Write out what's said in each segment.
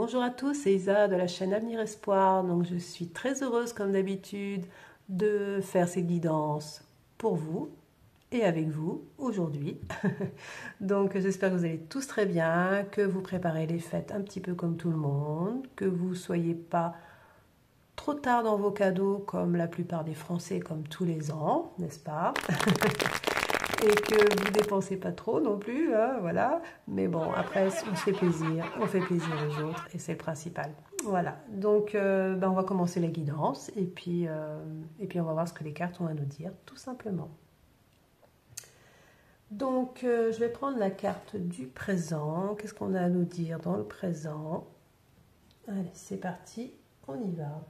Bonjour à tous, c'est Isa de la chaîne Avenir Espoir. Donc je suis très heureuse comme d'habitude de faire ces guidances pour vous et avec vous aujourd'hui. Donc j'espère que vous allez tous très bien, que vous préparez les fêtes un petit peu comme tout le monde, que vous ne soyez pas trop tard dans vos cadeaux comme la plupart des Français, comme tous les ans, n'est-ce pas? Et que vous dépensez pas trop non plus, hein, voilà. Mais bon, après, on se fait plaisir aux autres et c'est le principal. Voilà, donc on va commencer la guidance et puis on va voir ce que les cartes ont à nous dire, tout simplement. Donc, je vais prendre la carte du présent. Qu'est-ce qu'on a à nous dire dans le présent? Allez, c'est parti, on y va.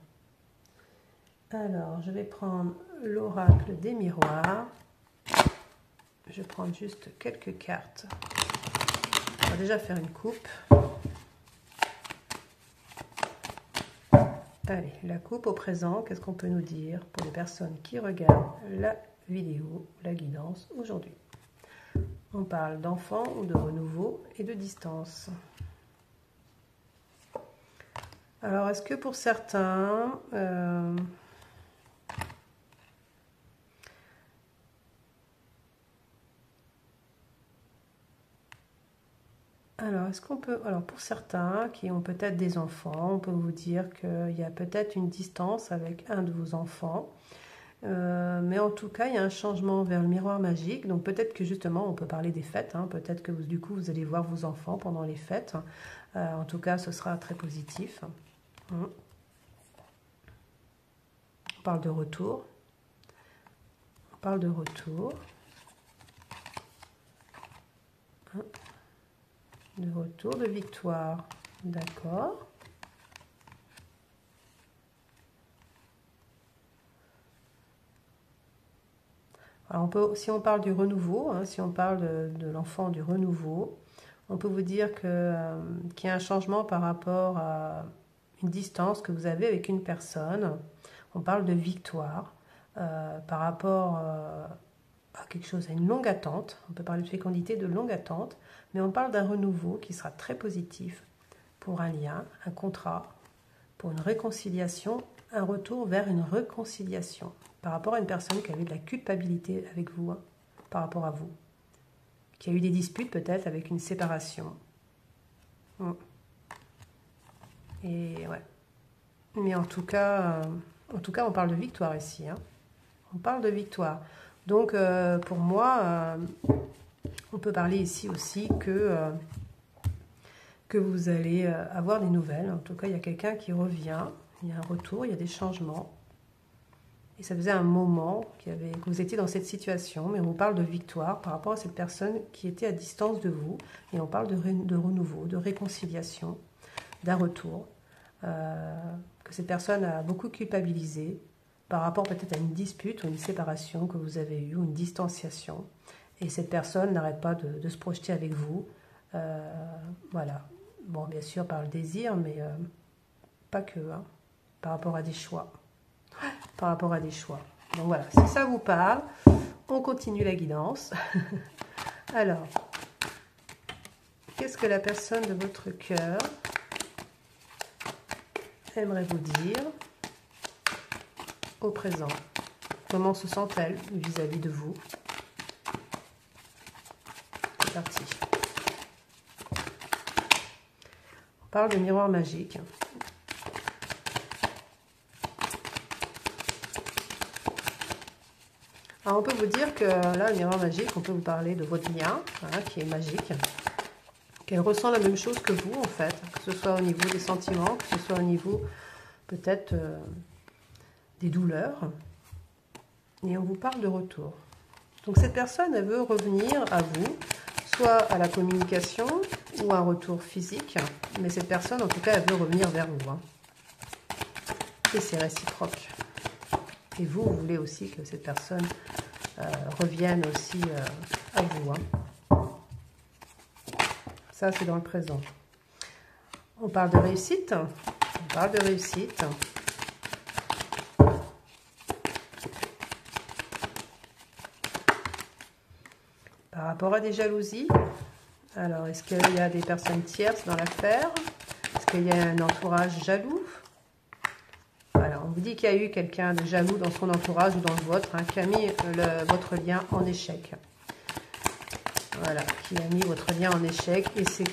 Alors, je vais prendre l'oracle des miroirs. Je vais prendre juste quelques cartes. On va déjà faire une coupe. Allez, la coupe au présent, qu'est-ce qu'on peut nous dire pour les personnes qui regardent la vidéo, la guidance aujourd'hui? On parle d'enfant ou de renouveau et de distance. Alors, est-ce que pour certains... Alors, est-ce qu'on peut... Alors, pour certains qui ont peut-être des enfants, on peut vous dire qu'il y a peut-être une distance avec un de vos enfants. Mais en tout cas, il y a un changement vers le miroir magique. Donc, peut-être que justement, on peut parler des fêtes. Hein. Peut-être que du coup, vous allez voir vos enfants pendant les fêtes. En tout cas, ce sera très positif. On parle de retour. On parle de retour. De retour, de victoire. D'accord. Alors si on parle du renouveau, hein, si on parle de l'enfant du renouveau, on peut vous dire qu'il y a un changement par rapport à une distance que vous avez avec une personne. On parle de victoire par rapport à quelque chose, à une longue attente. On peut parler de fécondité, de longue attente, mais on parle d'un renouveau qui sera très positif pour un lien, un contrat, pour une réconciliation, un retour vers une réconciliation par rapport à une personne qui avait de la culpabilité avec vous, hein, par rapport à vous, qui a eu des disputes peut-être avec une séparation. Et ouais. Mais en tout cas, on parle de victoire ici. Hein. On parle de victoire. Donc, pour moi, on peut parler ici aussi que vous allez avoir des nouvelles. En tout cas, il y a quelqu'un qui revient, il y a un retour, il y a des changements. Et ça faisait un moment que vous étiez dans cette situation, mais on vous parle de victoire par rapport à cette personne qui était à distance de vous. Et on parle de renouveau, de réconciliation, d'un retour. Que cette personne a beaucoup culpabilisé par rapport peut-être à une dispute ou une séparation que vous avez eue, ou une distanciation. Et cette personne n'arrête pas de se projeter avec vous. Voilà. Bon, bien sûr, par le désir, mais pas que. Hein. Par rapport à des choix. Par rapport à des choix. Donc voilà, si ça vous parle, on continue la guidance. Alors, qu'est-ce que la personne de votre cœur aimerait vous dire au présent? Comment se sent-elle vis-à-vis de vous? C'est parti. On parle de miroir magique. Alors on peut vous dire que là, le miroir magique, on peut vous parler de votre lien, hein, qui est magique, qu'elle ressent la même chose que vous, en fait, que ce soit au niveau des sentiments, que ce soit au niveau peut-être des douleurs. Et on vous parle de retour. Donc cette personne, elle veut revenir à vous, soit à la communication ou un retour physique, mais cette personne, en tout cas, elle veut revenir vers vous. Hein. Et c'est réciproque. Et vous voulez aussi que cette personne revienne aussi à vous. Hein. Ça, c'est dans le présent. On parle de réussite. On parle de réussite. Par rapport à des jalousies, alors est-ce qu'il y a des personnes tierces dans l'affaire? Est-ce qu'il y a un entourage jaloux? Voilà, on vous dit qu'il y a eu quelqu'un de jaloux dans son entourage ou dans le vôtre, hein, qui a mis votre lien en échec. Voilà, qui a mis votre lien en échec et c'est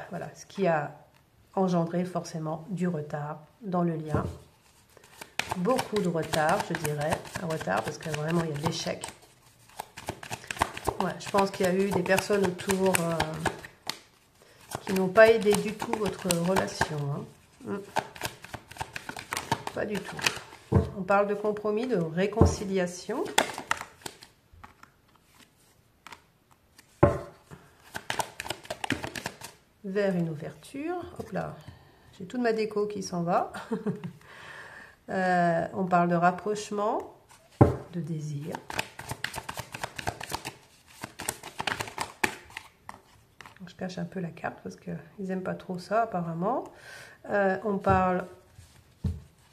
voilà, ce qui a engendré forcément du retard dans le lien. Beaucoup de retard, je dirais. Un retard parce que vraiment il y a de l'échec. Ouais, je pense qu'il y a eu des personnes autour qui n'ont pas aidé du tout votre relation. Hein. Pas du tout. On parle de compromis, de réconciliation. Vers une ouverture. Hop là, j'ai toute ma déco qui s'en va. On parle de rapprochement, de désir. Je cache un peu la carte parce qu'ils n'aiment pas trop ça apparemment. On parle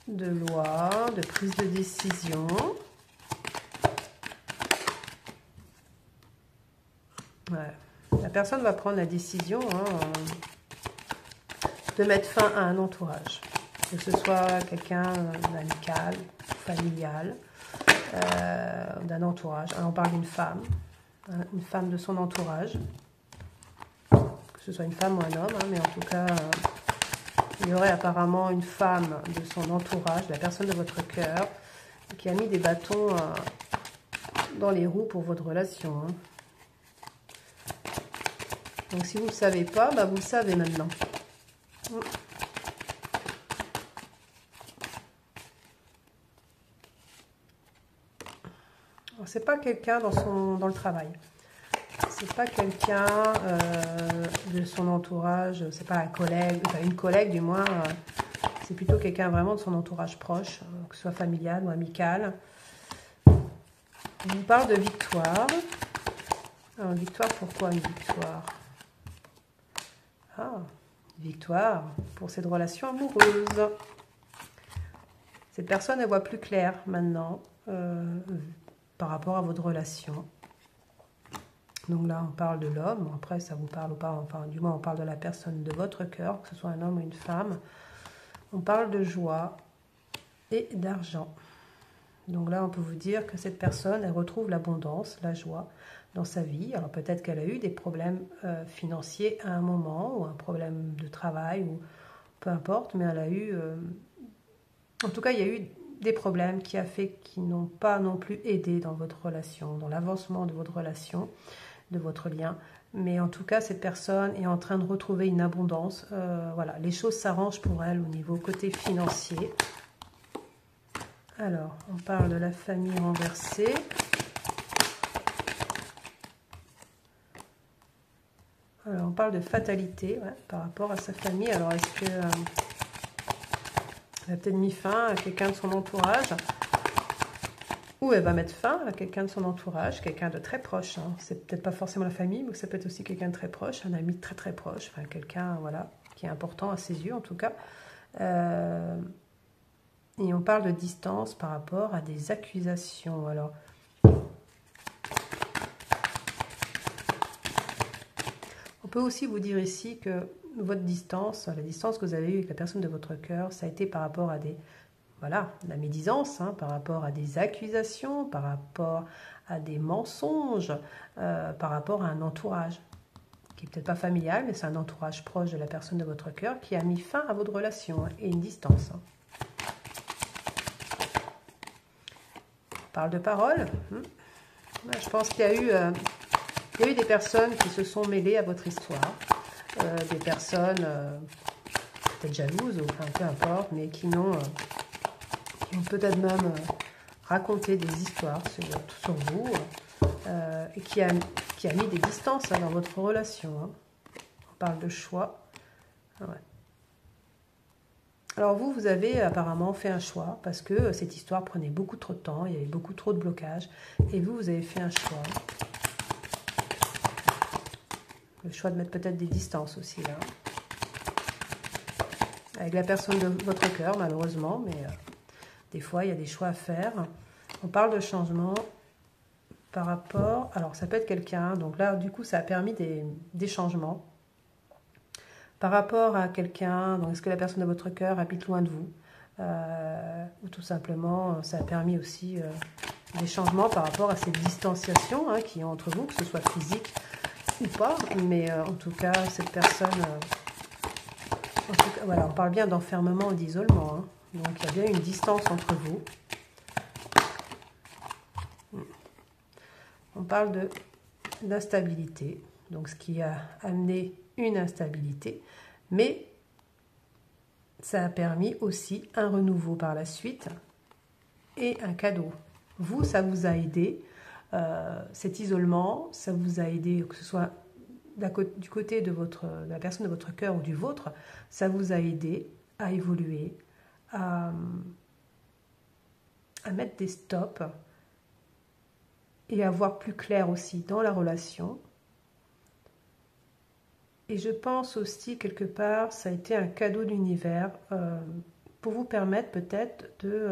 de loi, de prise de décision. Ouais. La personne va prendre la décision de mettre fin à un entourage. Que ce soit quelqu'un d'amical, familial, d'un entourage. Alors on parle d'une femme de son entourage. Que ce soit une femme ou un homme, hein, mais en tout cas, il y aurait apparemment une femme de son entourage, la personne de votre cœur, qui a mis des bâtons dans les roues pour votre relation. Hein. Donc si vous ne le savez pas, vous le savez maintenant. C'est pas quelqu'un dans le travail. C'est pas quelqu'un de son entourage, c'est pas un collègue, enfin une collègue du moins. C'est plutôt quelqu'un vraiment de son entourage proche, que ce soit familial ou amical. On vous parle de victoire. Alors, victoire, pourquoi une victoire? Ah, victoire pour cette relation amoureuse. Cette personne, elle voit plus clair maintenant par rapport à votre relation. Donc là, on parle de l'homme. Après, ça vous parle ou pas, enfin, du moins, on parle de la personne de votre cœur, que ce soit un homme ou une femme. On parle de joie et d'argent. Donc là, on peut vous dire que cette personne, elle retrouve l'abondance, la joie dans sa vie. Alors peut-être qu'elle a eu des problèmes financiers à un moment, ou un problème de travail, ou peu importe, mais elle a eu... en tout cas, il y a eu des problèmes qui n'ont pas non plus aidé dans votre relation, dans l'avancement de votre relation, de votre lien. Mais en tout cas, cette personne est en train de retrouver une abondance. Voilà, les choses s'arrangent pour elle au niveau côté financier. Alors, on parle de la famille renversée. Alors, on parle de fatalité par rapport à sa famille. Alors, est-ce que elle a peut-être mis fin à quelqu'un de son entourage, ou elle va mettre fin à quelqu'un de son entourage, quelqu'un de très proche. Hein. C'est peut-être pas forcément la famille, mais ça peut être aussi quelqu'un de très proche, un ami très très proche, enfin quelqu'un voilà, qui est important à ses yeux en tout cas. Et on parle de distance par rapport à des accusations. Alors, on peut aussi vous dire ici que votre distance, la distance que vous avez eue avec la personne de votre cœur, ça a été par rapport à des, voilà, la médisance, hein, par rapport à des accusations, par rapport à des mensonges, par rapport à un entourage, qui n'est peut-être pas familial, mais c'est un entourage proche de la personne de votre cœur qui a mis fin à votre relation, hein, et une distance. Hein. On parle de parole. Je pense qu'il y a eu des personnes qui se sont mêlées à votre histoire. Des personnes peut-être jalouses, ou enfin, peu importe, mais qui ont peut-être même raconté des histoires sur vous, et qui a mis des distances dans votre relation. Hein. On parle de choix. Ouais. Alors vous avez apparemment fait un choix, parce que cette histoire prenait beaucoup trop de temps, il y avait beaucoup trop de blocages, et vous avez fait un choix. Le choix de mettre peut-être des distances aussi, là. Avec la personne de votre cœur, malheureusement, mais des fois, il y a des choix à faire. On parle de changement par rapport... Alors, ça peut être quelqu'un, donc là, du coup, ça a permis des changements par rapport à quelqu'un, donc est-ce que la personne de votre cœur habite loin de vous, ou tout simplement ça a permis aussi des changements par rapport à cette distanciation hein, qui est entre vous, que ce soit physique ou pas, mais en tout cas cette personne, en tout cas, voilà, on parle bien d'enfermement ou d'isolement, hein. Donc il y a bien une distance entre vous. On parle d'instabilité, donc ce qui a amené une instabilité, mais ça a permis aussi un renouveau par la suite et un cadeau. Vous, ça vous a aidé, cet isolement, ça vous a aidé, que ce soit du côté de la personne de votre cœur ou du vôtre, ça vous a aidé à évoluer, à mettre des stops et à voir plus clair aussi dans la relation. Et je pense aussi, quelque part, ça a été un cadeau de l'univers pour vous permettre peut-être de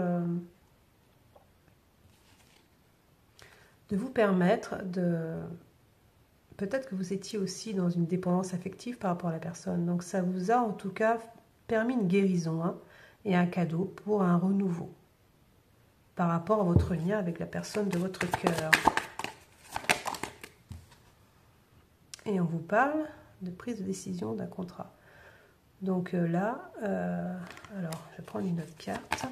vous permettre de... Peut-être que vous étiez aussi dans une dépendance affective par rapport à la personne. Donc ça vous a en tout cas permis une guérison hein, et un cadeau pour un renouveau par rapport à votre lien avec la personne de votre cœur. Et on vous parle de prise de décision d'un contrat. Donc là, alors je vais prendre une autre carte.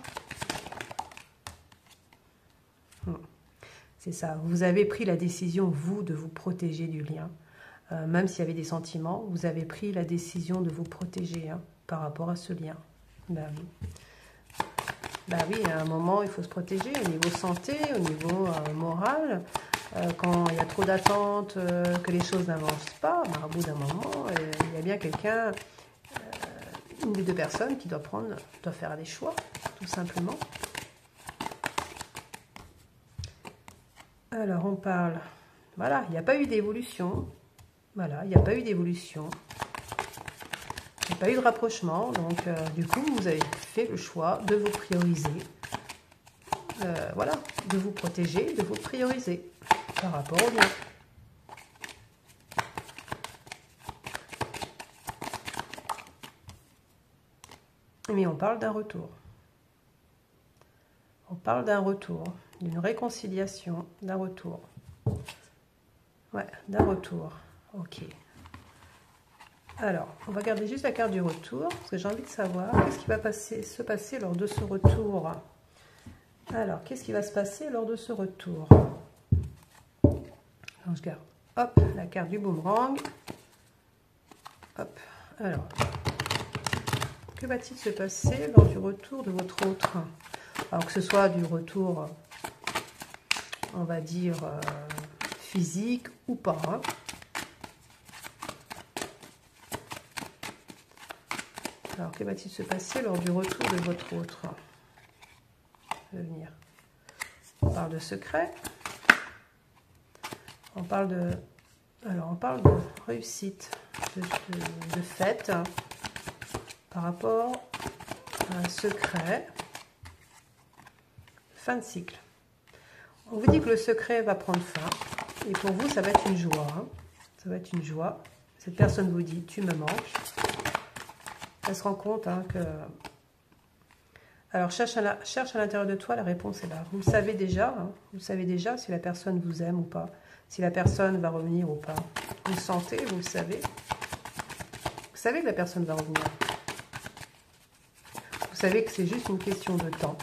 C'est ça, vous avez pris la décision, vous, de vous protéger du lien. Même s'il y avait des sentiments, vous avez pris la décision de vous protéger hein, par rapport à ce lien. Ben oui, à un moment, il faut se protéger au niveau santé, au niveau moral. Quand il y a trop d'attentes, que les choses n'avancent pas, ben, au bout d'un moment, il y a bien quelqu'un, une des deux personnes qui doit faire des choix, tout simplement. Alors, on parle... Voilà, il n'y a pas eu d'évolution. Voilà, il n'y a pas eu d'évolution. Il n'y a pas eu de rapprochement. Donc, du coup, vous avez fait le choix de vous prioriser. Voilà, de vous protéger, de vous prioriser par rapport au lien. Mais on parle d'un retour. On parle d'un retour, d'une réconciliation, d'un retour. Ouais, d'un retour. Ok. Alors, on va garder juste la carte du retour, parce que j'ai envie de savoir qu'est-ce qui va se passer lors de ce retour. Alors, qu'est-ce qui va se passer lors de ce retour? Donc, je garde, hop, la carte du boomerang. Hop, alors, que va-t-il se passer lors du retour de votre autre? Alors, que ce soit du retour, on va dire, physique ou pas, hein. Alors, que va-t-il se passer lors du retour de votre autre? Venir. On parle de secret. On parle de... Alors, on parle de réussite, de fête, hein, par rapport à un secret. Fin de cycle. On vous dit que le secret va prendre fin. Et pour vous, ça va être une joie. Hein. Ça va être une joie. Cette personne vous dit, tu me manques. Elle se rend compte hein, que... Alors, cherche à l'intérieur de toi, la réponse est là. Vous le savez déjà. Hein. Vous savez déjà si la personne vous aime ou pas. Si la personne va revenir ou pas. Vous le sentez, vous le savez. Vous savez que la personne va revenir. Vous savez que c'est juste une question de temps.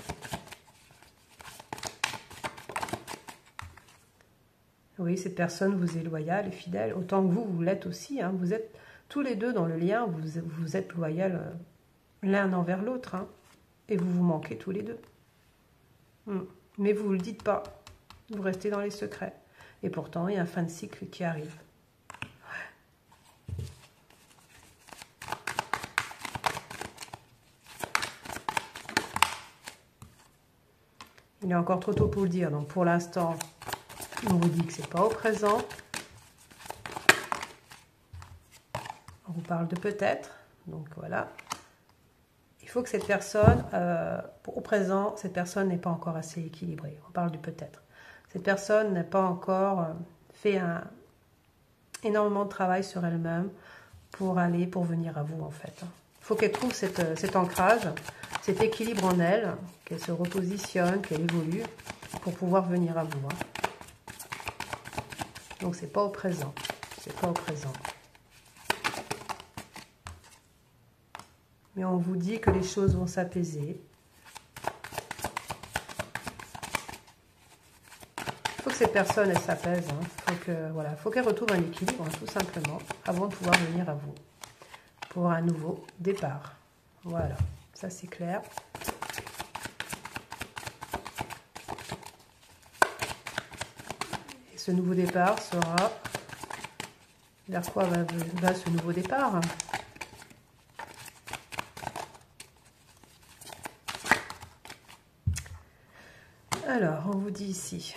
Oui, cette personne vous est loyale et fidèle, autant que vous l'êtes aussi. Hein. Vous êtes tous les deux dans le lien, vous êtes loyal l'un envers l'autre. Hein. Et vous vous manquez tous les deux. Mais vous ne le dites pas. Vous restez dans les secrets. Et pourtant, il y a un fin de cycle qui arrive. Il est encore trop tôt pour le dire. Donc pour l'instant, on vous dit que c'est pas au présent. On vous parle de peut-être. Donc voilà. Il faut que cette personne, au présent, cette personne n'est pas encore assez équilibrée. On parle du peut-être. Cette personne n'a pas encore fait énormément de travail sur elle-même pour venir à vous en fait. Il faut qu'elle trouve cet ancrage, cet équilibre en elle, qu'elle se repositionne, qu'elle évolue pour pouvoir venir à vous. Donc c'est pas au présent, c'est pas au présent. Mais on vous dit que les choses vont s'apaiser. Il faut que cette personne, elle s'apaise. Faut qu'elle retrouve un équilibre, tout simplement, avant de pouvoir venir à vous. Pour un nouveau départ. Voilà, ça c'est clair. Et ce nouveau départ sera... Vers quoi va ce nouveau départ ? Alors, on vous dit ici.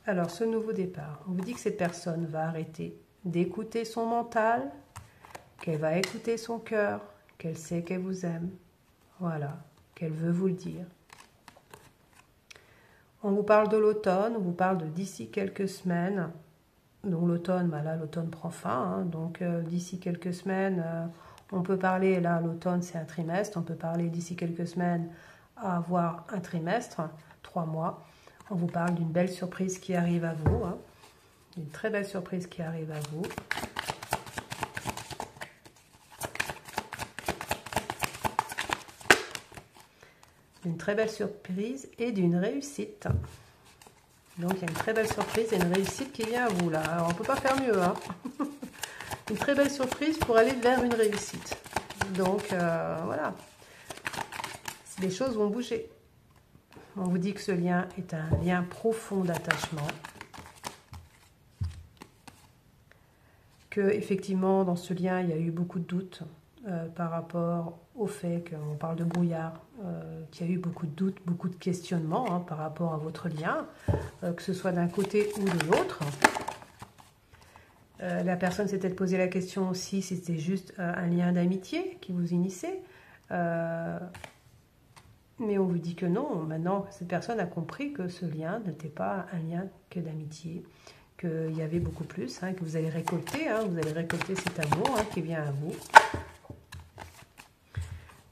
Alors, ce nouveau départ, on vous dit que cette personne va arrêter d'écouter son mental, qu'elle va écouter son cœur, qu'elle sait qu'elle vous aime, voilà, qu'elle veut vous le dire. On vous parle de l'automne, on vous parle de d'ici quelques semaines. Donc l'automne, là l'automne prend fin, donc d'ici quelques semaines... on peut parler, là, l'automne, c'est un trimestre. On peut parler d'ici quelques semaines à avoir un trimestre, 3 mois. On vous parle d'une belle surprise qui arrive à vous. Une très belle surprise qui arrive à vous. Une très belle surprise et d'une réussite. Donc, il y a une très belle surprise et une réussite qui vient à vous, là. Alors, on ne peut pas faire mieux, Une très belle surprise pour aller vers une réussite. Donc, voilà. Les choses vont bouger. On vous dit que ce lien est un lien profond d'attachement. Que, effectivement, dans ce lien, il y a eu beaucoup de doutes par rapport au fait qu'on parle de brouillard, qu'il y a eu beaucoup de doutes, beaucoup de questionnements par rapport à votre lien, que ce soit d'un côté ou de l'autre. La personne s'est peut-être posé la question aussi si c'était juste un lien d'amitié qui vous unissait. Mais on vous dit que non. Maintenant, cette personne a compris que ce lien n'était pas un lien que d'amitié, qu'il y avait beaucoup plus, que vous allez récolter. Vous allez récolter cet amour qui vient à vous.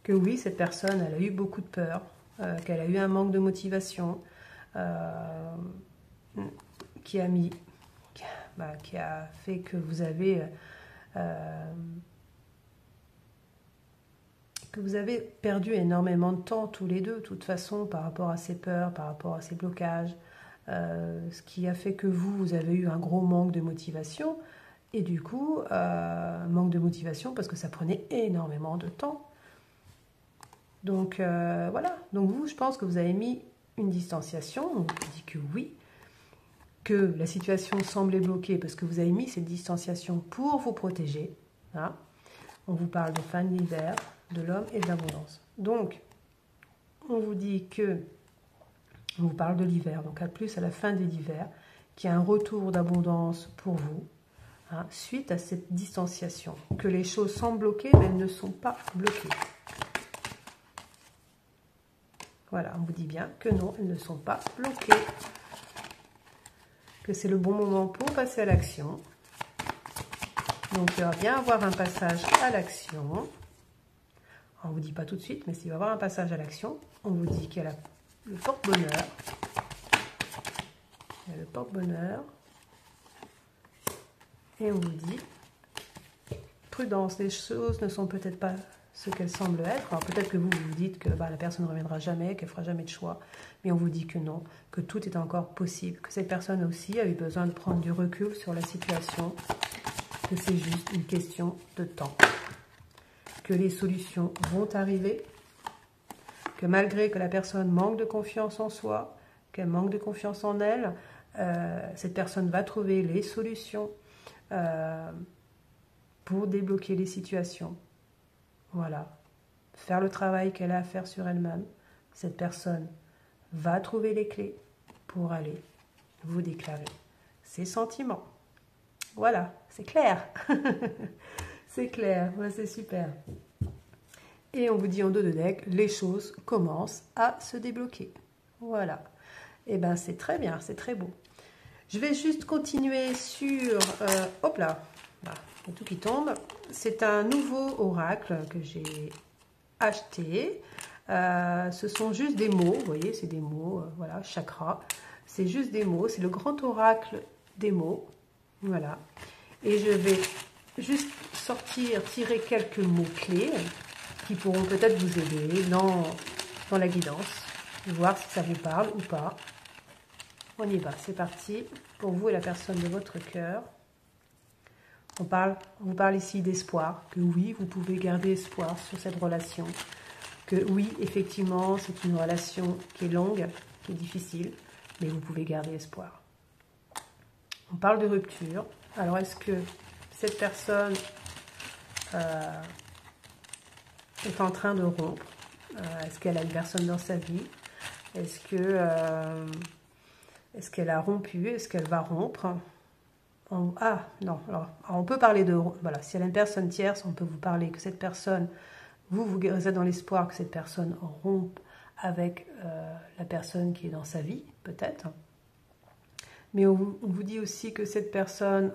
Que oui, cette personne, elle a eu beaucoup de peur, qu'elle a eu un manque de motivation, qui a fait que vous avez perdu énormément de temps tous les deux, de toute façon, par rapport à ces peurs, par rapport à ces blocages, ce qui a fait que vous avez eu un gros manque de motivation, et du coup, manque de motivation parce que ça prenait énormément de temps. Donc, voilà. Donc vous, je pense que vous avez mis une distanciation, on vous dit que oui, que la situation semblait bloquée parce que vous avez mis cette distanciation pour vous protéger. On vous parle de fin de l'hiver, de l'homme et de l'abondance. Donc, on vous dit que, on vous parle de l'hiver, donc à plus à la fin de l'hiver, qu'il y a un retour d'abondance pour vous, suite à cette distanciation. Que les choses semblent bloquées, mais elles ne sont pas bloquées. Voilà, on vous dit bien que non, elles ne sont pas bloquées. Que c'est le bon moment pour passer à l'action. Donc, il va bien avoir un passage à l'action. On ne vous dit pas tout de suite, mais s'il va y avoir un passage à l'action, on vous dit qu'il y a le porte-bonheur. Il y a le porte-bonheur. Et on vous dit, prudence, les choses ne sont peut-être pas ce qu'elles semblent être. Alors peut-être que vous vous dites que la personne ne reviendra jamais, qu'elle ne fera jamais de choix. Mais on vous dit que non, que tout est encore possible. Que cette personne aussi a eu besoin de prendre du recul sur la situation. Que c'est juste une question de temps. Que les solutions vont arriver. Que malgré que la personne manque de confiance en soi, qu'elle manque de confiance en elle, cette personne va trouver les solutions pour débloquer les situations. Voilà. Faire le travail qu'elle a à faire sur elle-même. Cette personne va trouver les clés pour aller vous déclarer ses sentiments. Voilà, c'est clair. C'est clair, ouais, c'est super. Et on vous dit en dos de deck, les choses commencent à se débloquer. Voilà. Et bien, c'est très bien, c'est très beau. Je vais juste continuer sur... hop là, voilà, il y a tout qui tombe. C'est un nouveau oracle que j'ai acheté. Ce sont juste des mots, vous voyez, c'est des mots, voilà, chakra. C'est juste des mots, c'est le grand oracle des mots. Voilà. Et je vais juste tirer quelques mots-clés qui pourront peut-être vous aider dans la guidance. Voir si ça vous parle ou pas. On y va, c'est parti. Pour vous et la personne de votre cœur. On vous parle ici d'espoir. Que oui, vous pouvez garder espoir sur cette relation. Que oui, effectivement, c'est une relation qui est longue, qui est difficile. Mais vous pouvez garder espoir. On parle de rupture. Alors, est-ce que cette personne est en train de rompre? Est-ce qu'elle a une personne dans sa vie? Est-ce qu'elle a rompu? Est-ce qu'elle va rompre? Ah, non. Alors, on peut parler de... Voilà, si elle a une personne tierce, on peut vous parler que cette personne... Vous êtes dans l'espoir que cette personne rompe avec la personne qui est dans sa vie, peut-être. Mais on vous dit aussi que cette personne...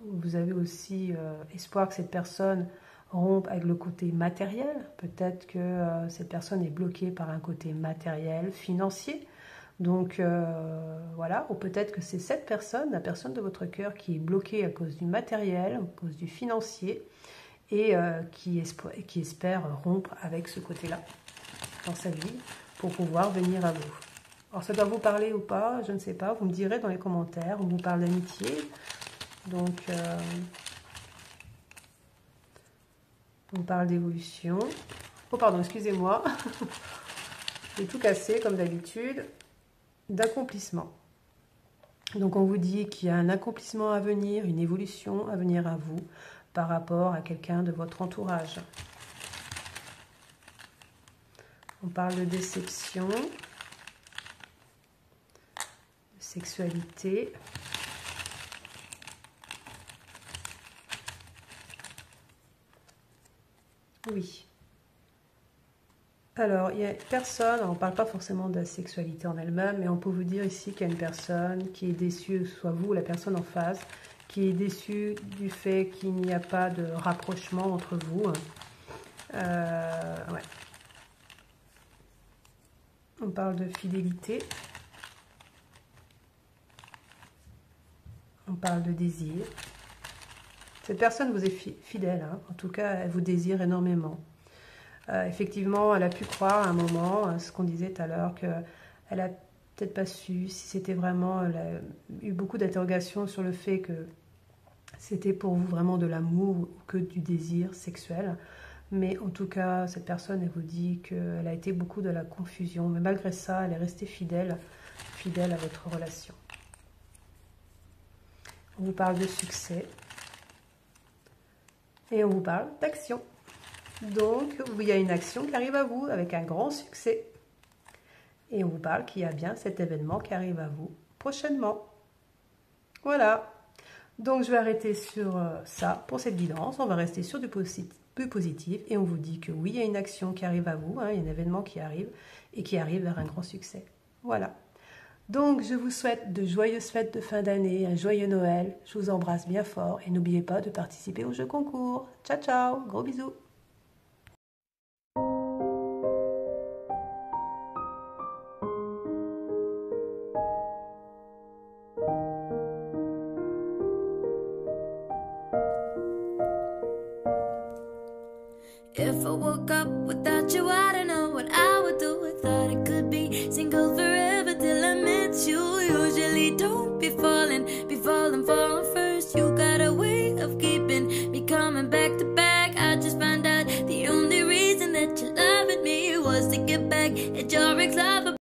vous avez aussi espoir que cette personne rompe avec le côté matériel. Peut-être que cette personne est bloquée par un côté matériel, financier. Donc voilà, ou peut-être que c'est cette personne, la personne de votre cœur, qui est bloquée à cause du matériel, à cause du financier, et qui espère rompre avec ce côté-là dans sa vie pour pouvoir venir à vous. Alors ça doit vous parler ou pas, je ne sais pas, vous me direz dans les commentaires, on vous parle d'amitié, donc on parle d'évolution. Oh pardon, excusez-moi, j'ai tout cassé comme d'habitude. D'accomplissement. Donc on vous dit qu'il y a un accomplissement à venir, une évolution à venir à vous par rapport à quelqu'un de votre entourage. On parle de déception, de sexualité. Oui. Alors, il y a personne, on ne parle pas forcément de la sexualité en elle-même, mais on peut vous dire ici qu'il y a une personne qui est déçue, que ce soit vous ou la personne en face, qui est déçue du fait qu'il n'y a pas de rapprochement entre vous. Ouais. On parle de fidélité. On parle de désir. Cette personne vous est fidèle, hein. En tout cas, elle vous désire énormément. Effectivement, elle a pu croire à un moment, ce qu'on disait tout à l'heure, qu'elle a peut-être pas su si c'était vraiment... Elle a eu beaucoup d'interrogations sur le fait que c'était pour vous vraiment de l'amour ou que du désir sexuel. Mais en tout cas, cette personne, elle vous dit qu'elle a été beaucoup de la confusion. Mais malgré ça, elle est restée fidèle à votre relation. On vous parle de succès. Et on vous parle d'action. Donc, il y a une action qui arrive à vous avec un grand succès. Et on vous parle qu'il y a bien cet événement qui arrive à vous prochainement. Voilà. Donc, je vais arrêter sur ça pour cette guidance. On va rester sur du plus positif. Et on vous dit que oui, il y a une action qui arrive à vous. Hein, il y a un événement qui arrive et qui arrive vers un grand succès. Voilà. Donc, je vous souhaite de joyeuses fêtes de fin d'année, un joyeux Noël. Je vous embrasse bien fort et n'oubliez pas de participer au jeu concours. Ciao, ciao. Gros bisous. If I woke up without you, I don't know